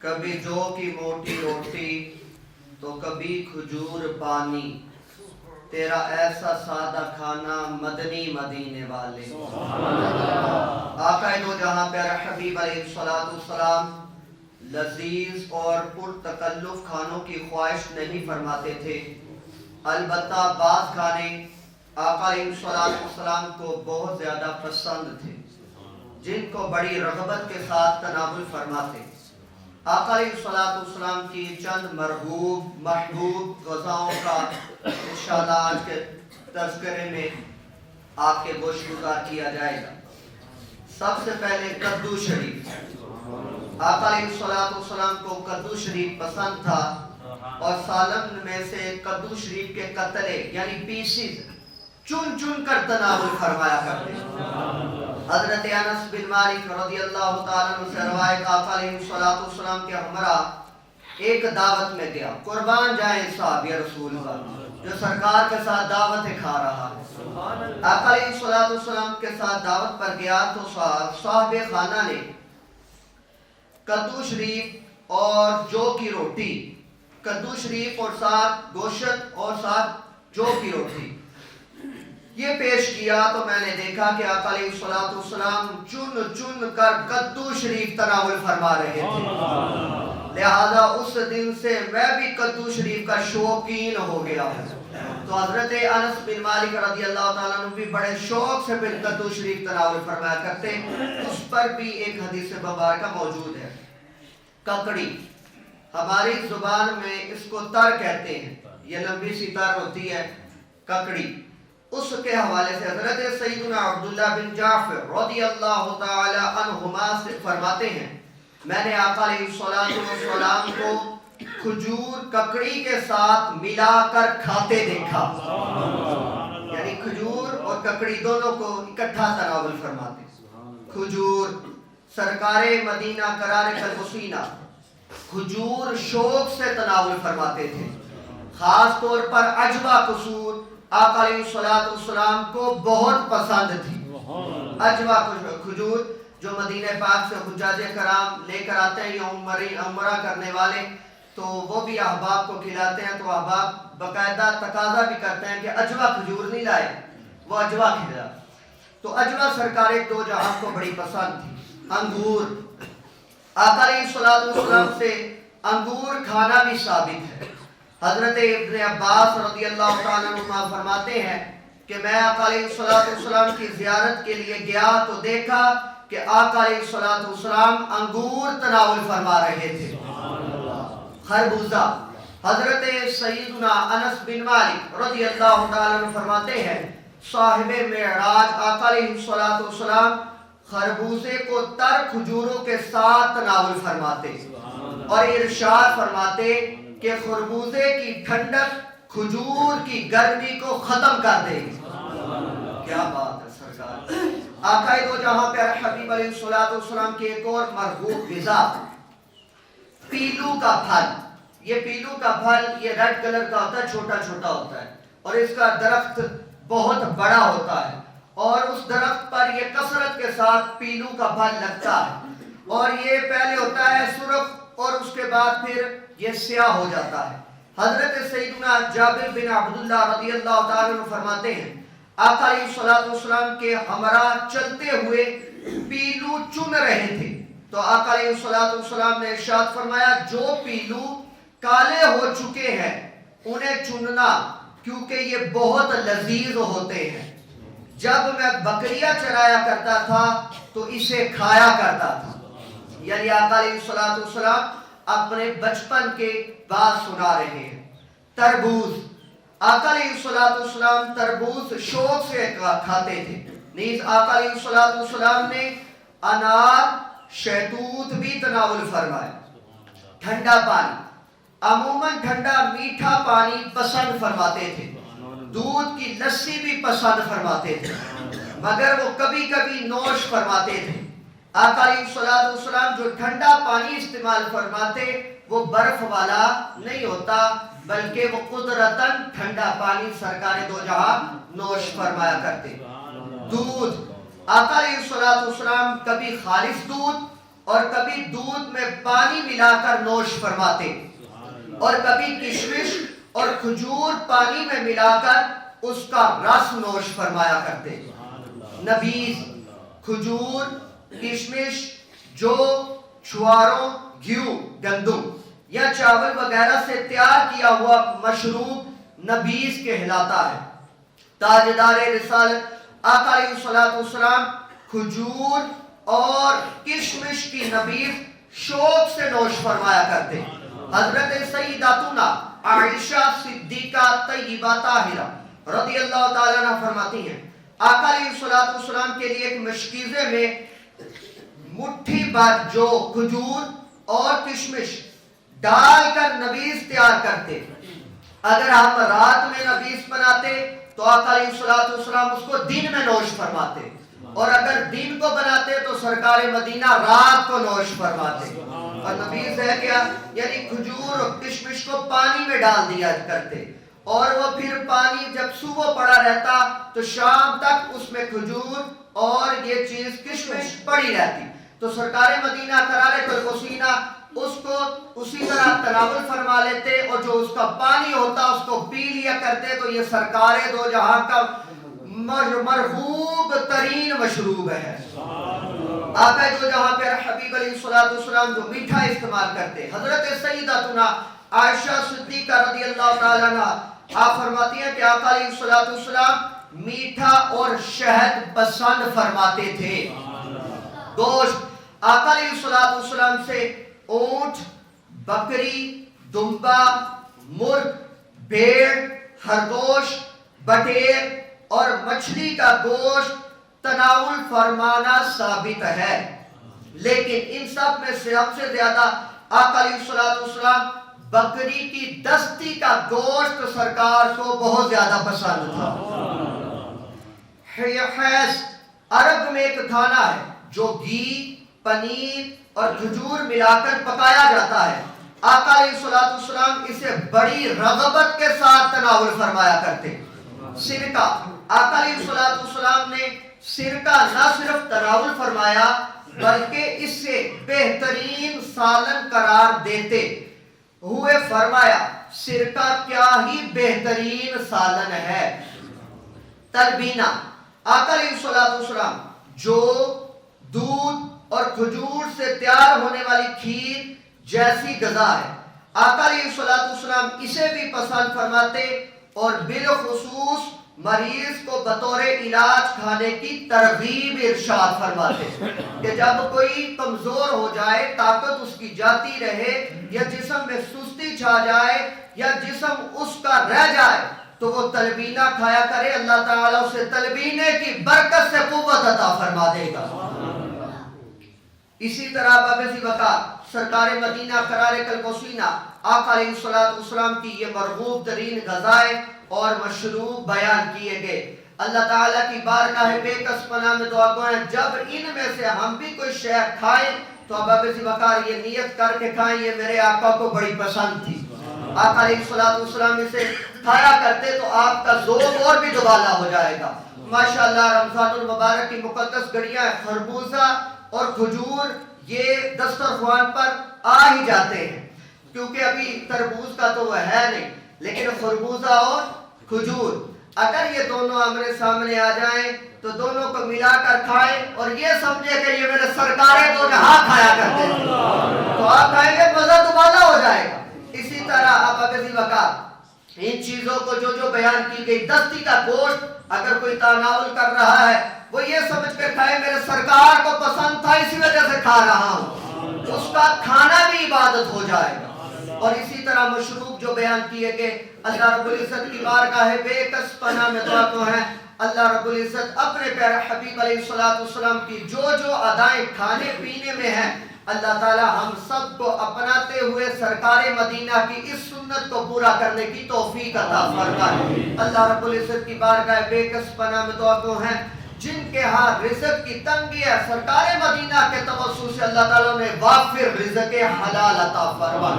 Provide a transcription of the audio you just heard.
کبھی جو کی موٹی روٹی تو کبھی کھجور پانی، تیرا ایسا سادہ کھانا مدنی مدینے والے۔ آقا دو جہاں پیارا حبیب علیہ السلام لذیذ اور پرتکلف کھانوں کی خواہش نہیں فرماتے تھے، البتہ بعض کھانے آقا علیہ السلام کو بہت زیادہ پسند تھے جن کو بڑی رغبت کے ساتھ تناول فرماتے۔ آقا علیہ السلام کی چند محبوب غذاؤں کا انشاءاللہ آج کے تذکرے میں آپ کے گوش گزار کیا جائے گا۔ سب سے پہلے کدو شریف۔ آقا علیہ السلام کو کدو شریف پسند تھا اور سالن میں سے کدو شریف کے قطرے یعنی پیسز چن چن کر تناول فرمایا کرتے۔ حضرت انس بن مالک رضی اللہ تعالیٰ عنہ سے روایت، آقا علیہ السلام کے ہمراہ ایک دعوت میں گیا۔ قربان جائیں صحابی رسول اللہ جو سرکار کے ساتھ دعوتیں کھا رہا ہے۔ آقا علیہ السلام کے ساتھ دعوت پر گیا تو صاحب خانہ نے کدو شریف اور جو کی روٹی، کدو شریف اور ساتھ گوشت اور ساتھ جو کی روٹی یہ پیش کیا تو میں نے دیکھا کہ آقا علیہ السلام چن چن کر کدو شریف تناول فرما رہے تھے، لہذا اس دن سے میں بھی کدو شریف کا شوقین ہو گیا ہوں۔ تو حضرت انس بن مالک رضی اللہ تعالیٰ عنہ بھی بڑے شوق سے پھر کدو شریف تناول فرمایا کرتے۔ اس پر بھی ایک حدیث مبارکہ موجود ہے۔ ککڑی، ہماری زبان میں اس کو تر کہتے ہیں، یہ لمبی سی تر ہوتی ہے ککڑی۔ اس کے حوالے سے حضرت سیدنا عبداللہ بن جعفر رضی اللہ تعالی عنہما سے فرماتے ہیں، میں نے آقا علیہ السلام کو کھجور ککڑی کے ساتھ ملا کر کھاتے دیکھا، یعنی کھجور اور ککڑی دونوں کو اکٹھا تناول فرماتے۔ کھجور سرکار مدینہ قرار قلبسینہ کھجور شوق سے تناول فرماتے تھے، خاص طور پر عجوہ قصور آقا علیہ السلام کو بہت پسند تھی۔ عجوہ کھجور جو مدینہ پاک سے حجاج کرام لے کر آتے ہیں یا عمرہ کرنے والے، تو وہ بھی احباب کو کھلاتے ہیں، تو احباب باقاعدہ تقاضا بھی کرتے ہیں کہ عجوہ کھجور نہیں لائے، وہ عجوہ کھلا۔ تو عجوہ سرکار دو جہاں کو بڑی پسند تھی۔ انگور، آقا علیہ السلام سے انگور کھانا بھی ثابت ہے۔ حضرت ابن عباس رضی اللہ تعالیٰ عنہ فرماتے ہیں کہ میں آقا علیہ السلام کی زیارت کے لیے گیا تو دیکھا کہ آقا علیہ السلام انگور تناول فرما رہے تھے۔ خربوزہ، حضرت سیدنا انس بن مالک رضی اللہ تعالیٰ عنہ فرماتے ہیں صاحب معراج آقا علیہ السلام خربوزے کو تر کھجوروں کے ساتھ تناول فرماتے اور ارشاد فرماتے کہ خربوزے کی ٹھنڈک کھجور کی گرمی کو ختم کر دے گی۔ کیا بات ہے سرکار! آقا دو جہاں پیارے حبیب علیہ السلام کی ایک اور مرغوب غذا پیلو کا پھل۔ یہ پیلو کا پھل یہ ریڈ کلر کا ہوتا ہے، چھوٹا چھوٹا ہوتا ہے اور اس کا درخت بہت بڑا ہوتا ہے اور اس درخت پر یہ کثرت کے ساتھ پیلو کا پھل لگتا ہے اور یہ پہلے ہوتا ہے سرخ اور اس کے بعد پھر یہ سیاہ ہو جاتا ہے۔ حضرت سیدنا جابر بن عبداللہ رضی اللہ تعالیٰ عنہ فرماتے ہیں آقا علیہ السلام کے ہمراہ چلتے ہوئے پیلو چن رہے تھے تو آقا علیہ السلام نے ارشاد فرمایا جو پیلو کالے ہو چکے ہیں انہیں چننا، کیونکہ یہ بہت لذیذ ہوتے ہیں۔ جب میں بکریاں چرایا کرتا تھا تو اسے کھایا کرتا تھا۔ یعنی آقا علیہ السلام اپنے بچپن کے بات سنا رہے ہیں۔ تربوز، آقا علیہ السلام تربوز شوق سے کھاتے تھے، نیز آقا علیہ السلام نے انار شہتوت بھی تناول فرمایا۔ ٹھنڈا پانی، عموماً ٹھنڈا میٹھا پانی پسند فرماتے تھے، دودھ کی لسی بھی پسند فرماتے تھے، مگر وہ کبھی کبھی نوش فرماتے تھے۔ آقا علیہ السلام جو ٹھنڈا پانی استعمال فرماتے وہ برف والا نہیں ہوتا بلکہ وہ قدرتاً ٹھنڈا پانی سرکار دو جہاں نوش فرمایا کرتے۔ دودھ، آقا علیہ السلام کبھی خالص دودھ اور کبھی دودھ میں پانی ملا کر نوش فرماتے، اور کبھی کشمش اور کھجور پانی میں ملا کر اس کا رس نوش فرمایا کرتے۔ نبیذ کھجور، کشمش، جو، چھواروں، گیو، گندم یا چاول وغیرہ سے تیار کیا ہوا مشروب نبیذ کہلاتا ہے۔ تاجدار رسالت آقا علیہ الصلوۃ والسلام کھجور اور کشمش کی نبیذ شوق سے نوش فرمایا کرتے۔ حضرت سیداتنا عائشہ صدیقہ طیبہ طاہرہ رضی اللہ تعالیٰ عنہ فرماتی ہیں، آقا علیہ الصلوۃ والسلام کے لیے ایک مشکیزے میں مٹھی بھر جو کھجور اور کشمش ڈال کر نبیذ تیار کرتے۔ اگر ہم رات میں نبیذ بناتے تو آقا علیہ الصلوۃ والسلام اس کو دن میں نوش فرماتے، اور اگر دن کو بناتے تو سرکار مدینہ رات کو نوش فرماتے۔ اور نبیذ ہے کیا؟ یعنی کھجور اور کشمش کو پانی میں ڈال دیا کرتے، اور وہ پھر پانی جب صبح پڑا رہتا تو شام تک اس میں کھجور اور یہ چیز کشمش پڑی رہتی، تو سرکار مدینہ قرار کلبسینہ اس کو اسی طرح تناول فرما لیتے، اور جو اس کا پانی ہوتا اس کو پی لیا کرتے۔ تو یہ سرکار دو جہاں کا مرغوب ترین مشروب ہے۔ آقا دو جہاں پر حبیب علیہ الصلوۃ والسلام جو میٹھا استعمال کرتے، حضرت سیداتنا عائشہ صدیقہ رضی اللہ تعالیٰ عنہ آپ فرماتی ہیں کہ آقا علیہ الصلوۃ والسلام میٹھا اور شہد پسند فرماتے تھے۔ گوشت آقا علیہ الصلوۃ والسلام سے اونٹ، بکری، دمبا، مرغ، بھیڑ، خرگوش، بٹیر اور مچھلی کا گوشت تناول فرمانا ثابت ہے، لیکن ان سب میں سے سب سے زیادہ آقا علیہ الصلوۃ والسلام بکری کی دستی کا گوشت سرکار کو بہت زیادہ پسند تھا۔ حیث عرب میں ایک کھانا ہے جو گھی، پنیر اور کھجور ملا کر پکایا جاتا ہے۔ آقا علیہ الصلوۃ والسلام اسے بڑی رغبت کے ساتھ تناول فرمایا کرتے۔ سرکہ، آقا علیہ الصلوۃ والسلام نے سرکہ نہ صرف تناول فرمایا بلکہ اس سے بہترین سالن قرار دیتے ہوئے فرمایا، سرکہ کیا ہی بہترین سالن ہے۔ تلبینہ، آقا علیہ الصلوۃ والسلام جو، دودھ اور کھجور سے تیار ہونے والی کھیر جیسی غذا ہے، آقا علیہ الصلوۃ والسلام اسے بھی پسند فرماتے، اور بالخصوص مریض کو بطور علاج کھانے کی ترغیب ارشاد فرماتے کہ جب کوئی کمزور ہو جائے، طاقت اس کی جاتی رہے، یا جسم میں سستی چھا جائے، یا جسم اس کا رہ جائے، تو وہ تلبینہ کھایا کرے، اللہ تعالیٰ اسے تلبینے کی برکت سے قوت عطا فرما دے گا۔ اسی طرح بابی وقار سرکار مدینہ قرار کلبسینہ آقا علیہ الصلوۃ والسلام کی یہ مرغوب ترین غذائیں اور مشروب بیان کیے گئے۔ اللہ تعالیٰ کی بارگاہ بے کس پناہ میں دعا گو ہیں، جب ان میں سے ہم بھی کوئی شے کھائیں تو بابی وقار یہ نیت کر کے کھائیں، یہ میرے آقا کو بڑی پسند تھی۔ آقا علیہ الصلوۃ والسلام اسے کھایا کرتے تو آپ کا ذوق اور بھی دوبالا ہو جائے گا۔ ماشاءاللہ رمضان المبارک کی مقدس گھڑیاں خربوزہ اور کھجور یہ دسترخوان پر آ ہی جاتے ہیں، کیونکہ ابھی تربوز کا تو وہ ہے نہیں، لیکن خربوزہ اور کھجور اگر یہ دونوں آمنے سامنے آ جائیں تو دونوں کو ملا کر کھائیں، اور یہ سمجھے کہ یہ میرے سرکار دو جہاں کھایا کرتے ہیں، تو آپ کھائیں گے مزہ دوبالا ہو جائے گا۔ اسی طرح آپ ابھی وقار ان چیزوں کو جو بیان کی گئی، دستی کا گوشت اگر کوئی تناول کر رہا ہے وہ یہ سمجھ کر کھائے میرے سرکار کو پسند تھا اسی وجہ سے کھا رہا ہوں، اس کا کھانا بھی عبادت ہو جائے گا۔ اور اسی طرح مشروب جو بیان کیے گئے، اللہ رب العزت کی بارگاہ بے کس پناہ میں دعا تو ہے، اللہ رب العزت اپنے پیارے حبیب علیہ الصلوۃ والسلام کی جو ادائیں کھانے پینے میں ہیں، اللہ تعالی ہم سب کو اپناتے ہوئے سرکار مدینہ کی اس سنت کو پورا کرنے کی توفیق عطا فرمائے۔ اللہ رب العزت کی بارگاہ بے کس پناہ میں دعا تو ہیں، جن کے ہاں رزق کی تنگی ہے، سرکار مدینہ کے توسل سے اللہ تعالیٰ نے وافر رزق حلال عطا فرمائے۔